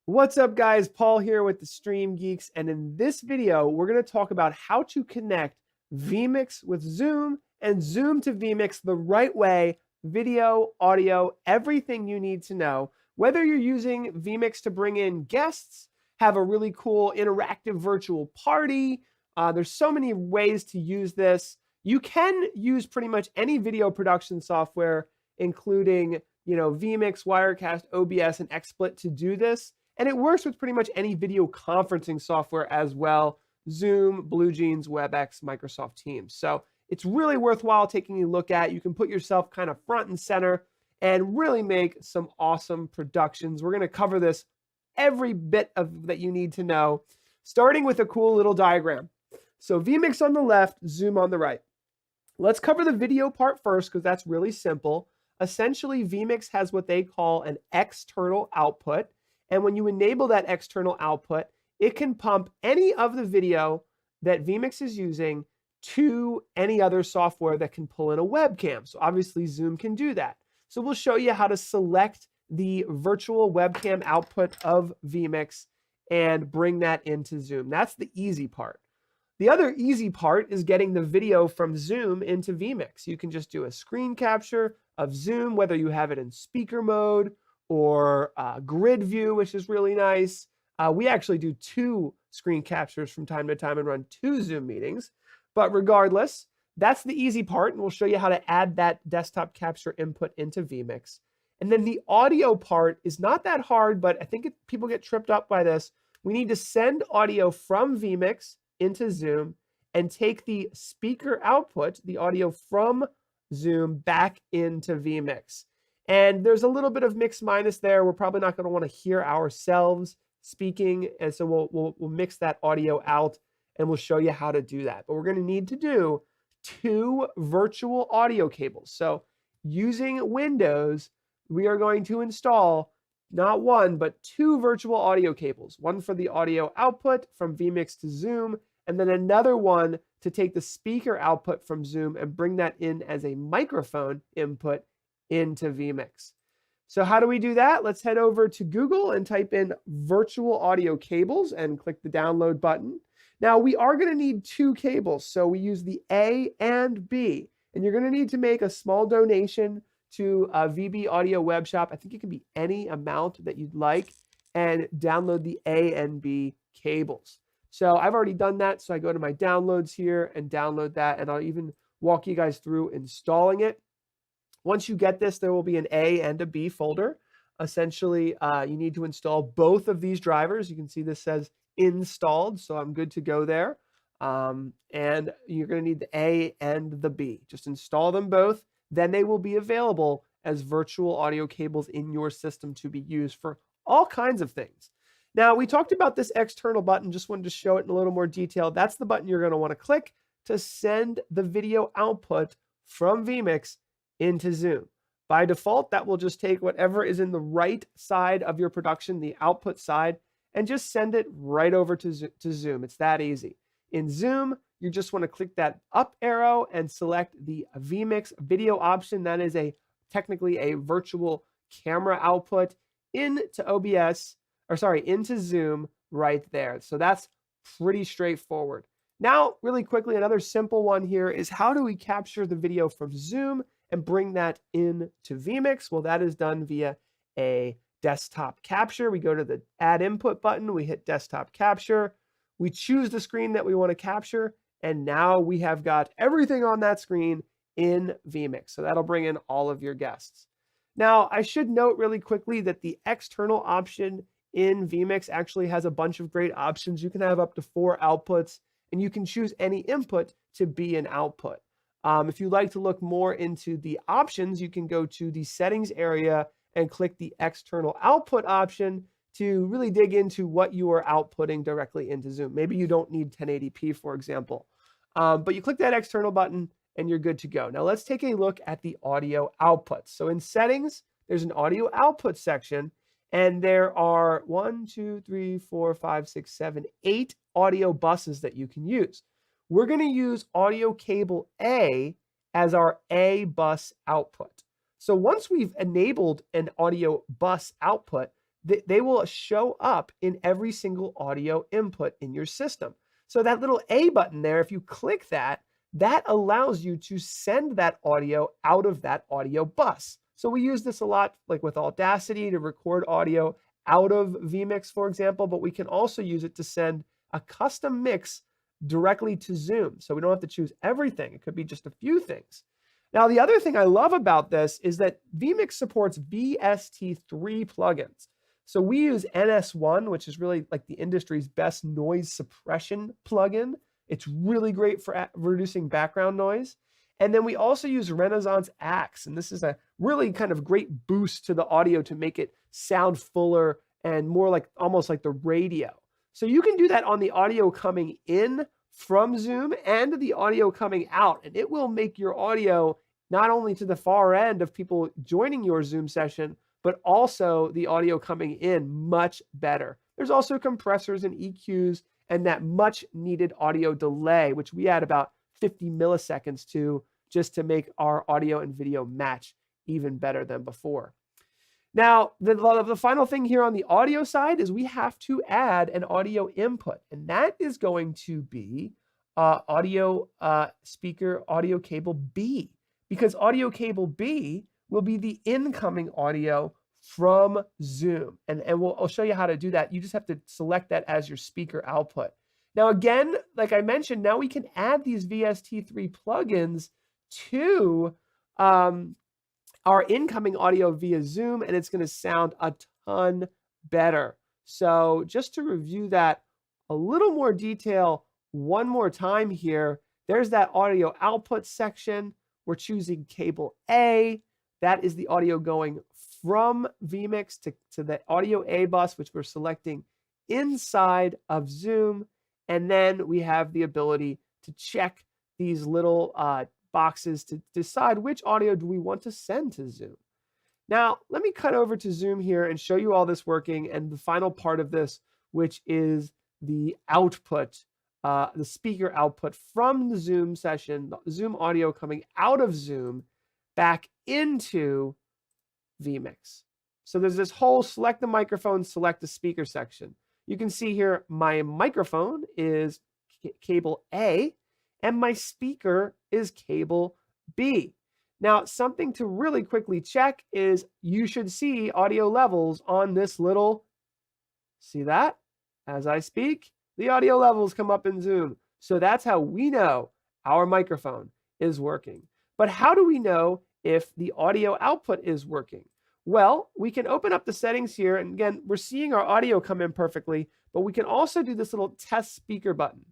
What's up, guys? Paul here with the Stream Geeks, and in this video, we're going to talk about how to connect vMix with Zoom and Zoom to vMix the right way, video, audio, everything you need to know. Whether you're using vMix to bring in guests, have a really cool interactive virtual party, there's so many ways to use this. You can use pretty much any video production software, including vMix, Wirecast, OBS, and XSplit to do this. And it works with pretty much any video conferencing software as well: Zoom, BlueJeans, WebEx, Microsoft Teams. So it's really worthwhile taking a look at. You can put yourself kind of front and center and really make some awesome productions. We're going to cover this every bit of that you need to know, starting with a cool little diagram. So vMix on the left, Zoom on the right. Let's cover the video part first because that's really simple. Essentially, vMix has what they call an external output. And when you enable that external output, it can pump any of the video that vMix is using to any other software that can pull in a webcam. So obviously Zoom can do that. So we'll show you how to select the virtual webcam output of vMix and bring that into Zoom. That's the easy part. The other easy part is getting the video from Zoom into vMix. You can just do a screen capture of Zoom, whether you have it in speaker mode or grid view, which is really nice. We actually do 2 screen captures from time to time and run 2 Zoom meetings. But regardless, that's the easy part, and we'll show you how to add that desktop capture input into vMix. And then the audio part is not that hard, but I think people get tripped up by this. We need to send audio from vMix into Zoom and take the speaker output, the audio from Zoom, back into vMix. And there's a little bit of mix minus there. We're probably not going to want to hear ourselves speaking, and so we'll mix that audio out, and we'll show you how to do that. But we're going to need to do 2 virtual audio cables. So using Windows, we are going to install not 1, but 2 virtual audio cables. One for the audio output from vMix to Zoom, and then another one to take the speaker output from Zoom and bring that in as a microphone input into vMix. So how do we do that? Let's head over to Google and type in virtual audio cables and click the download button. Now we are going to need 2 cables, so we use the A and B, and you're going to need to make a small donation to VB Audio Web Shop. I think it can be any amount that you'd like, and download the A and B cables. So I've already done that, so I go to my downloads here and download that, and I'll even walk you guys through installing it. Once you get this, there will be an A and a B folder. Essentially, you need to install both of these drivers. You can see this says installed, so I'm good to go there. And you're going to need the A and the B. Just install them both. Then they will be available as virtual audio cables in your system to be used for all kinds of things. Now, we talked about this external button. Just wanted to show it in a little more detail. That's the button you're going to want to click to send the video output from vMix into Zoom. By default, that will just take whatever is in the right side of your production, the output side, and just send it right over to Zoom. It's that easy. In Zoom, you just want to click that up arrow and select the vMix video option. That is technically a virtual camera output into into Zoom right there. So that's pretty straightforward. Now, really quickly, another simple one here is how do we capture the video from Zoom and bring that into vMix? Well, that is done via a desktop capture. We go to the add input button, we hit desktop capture, we choose the screen that we want to capture, and now we have got everything on that screen in vMix. So that'll bring in all of your guests. Now, I should note really quickly that the external option in vMix actually has a bunch of great options. You can have up to 4 outputs, and you can choose any input to be an output. If you'd like to look more into the options, you can go to the settings area and click the external output option to really dig into what you are outputting directly into Zoom. Maybe you don't need 1080p, for example. But you click that external button and you're good to go. Now let's take a look at the audio outputs. So in settings, there's an audio output section, and there are 8 audio buses that you can use. We're going to use audio cable A as our A bus output. So once we've enabled an audio bus output, they will show up in every single audio input in your system. So that little A button there, if you click that, that allows you to send that audio out of that audio bus. So we use this a lot, like with Audacity, to record audio out of vMix, for example, but we can also use it to send a custom mix directly to Zoom. So we don't have to choose everything. It could be just a few things. Now, the other thing I love about this is that vMix supports VST3 plugins. So we use NS1, which is really like the industry's best noise suppression plugin. It's really great for reducing background noise. And then we also use Renaissance Axe, and this is a really kind of great boost to the audio to make it sound fuller and more like almost like the radio. So you can do that on the audio coming in from Zoom and the audio coming out, and it will make your audio not only to the far end of people joining your Zoom session, but also the audio coming in much better. There's also compressors and EQs and that much needed audio delay, which we add about 50 milliseconds to, just to make our audio and video match even better than before. Now, the final thing here on the audio side is we have to add an audio input, and that is going to be audio speaker audio cable B, because audio cable B will be the incoming audio from Zoom. And I'll show you how to do that. You just have to select that as your speaker output. Now, again, like I mentioned, now we can add these VST3 plugins to our incoming audio via Zoom, and it's going to sound a ton better. So just to review that a little more detail one more time here, there's that audio output section. We're choosing cable A. That is the audio going from vMix to the audio A bus, which we're selecting inside of Zoom. And then we have the ability to check these little boxes to decide which audio do we want to send to Zoom. Now, let me cut over to Zoom here and show you all this working and the final part of this, which is the output, the speaker output from the Zoom session, the Zoom audio coming out of Zoom back into vMix. So there's this whole select the microphone, select the speaker section. You can see here my microphone is cable A and my speaker is cable B. Now, something to really quickly check is you should see audio levels on this little, see that? As I speak, the audio levels come up in Zoom. So that's how we know our microphone is working. But how do we know if the audio output is working? Well, we can open up the settings here, and again, we're seeing our audio come in perfectly, but we can also do this little test speaker button.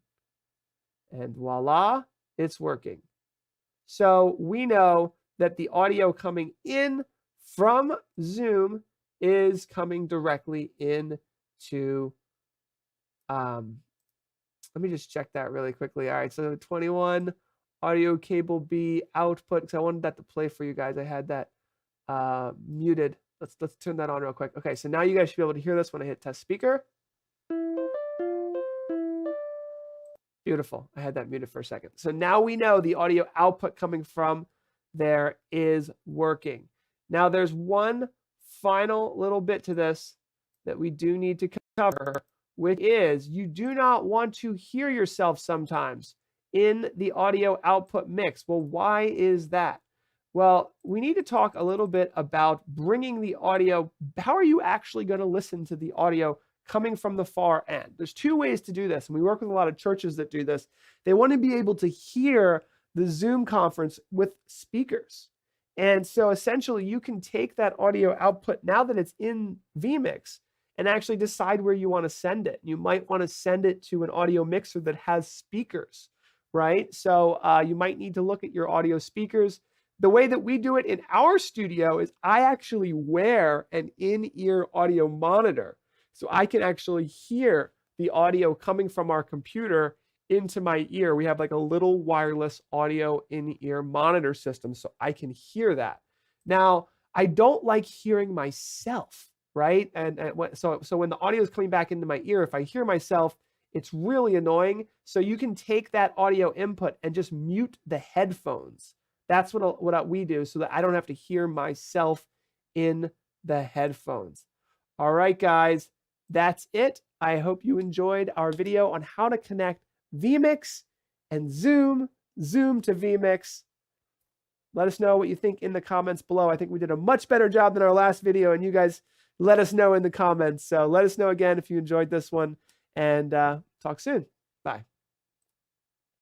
And voila, it's working. So we know that the audio coming in from Zoom is coming directly into, let me just check that really quickly. All right, so 21 audio cable B output, because I wanted that to play for you guys. I had that muted. Let's turn that on real quick. Okay, so now you guys should be able to hear this when I hit test speaker. Beautiful. I had that muted for a second. So now we know the audio output coming from there is working. Now there's one final little bit to this that we do need to cover, which is you do not want to hear yourself sometimes in the audio output mix. Well, why is that? Well, we need to talk a little bit about bringing the audio. How are you actually going to listen to the audio coming from the far end? There's two ways to do this, and we work with a lot of churches that do this. They want to be able to hear the Zoom conference with speakers. And so essentially you can take that audio output now that it's in vMix and actually decide where you want to send it. You might want to send it to an audio mixer that has speakers, right? So you might need to look at your audio speakers. The way that we do it in our studio is I actually wear an in-ear audio monitor. So I can actually hear the audio coming from our computer into my ear. We have like a little wireless audio in-ear monitor system, so I can hear that. Now, I don't like hearing myself, right? So when the audio is coming back into my ear, if I hear myself, it's really annoying. So you can take that audio input and just mute the headphones. That's what we do so that I don't have to hear myself in the headphones. All right, guys, that's it. I hope you enjoyed our video on how to connect vMix and Zoom to vMix. Let us know what you think in the comments below. I think we did a much better job than our last video, and you guys let us know in the comments. So let us know again if you enjoyed this one, and talk soon.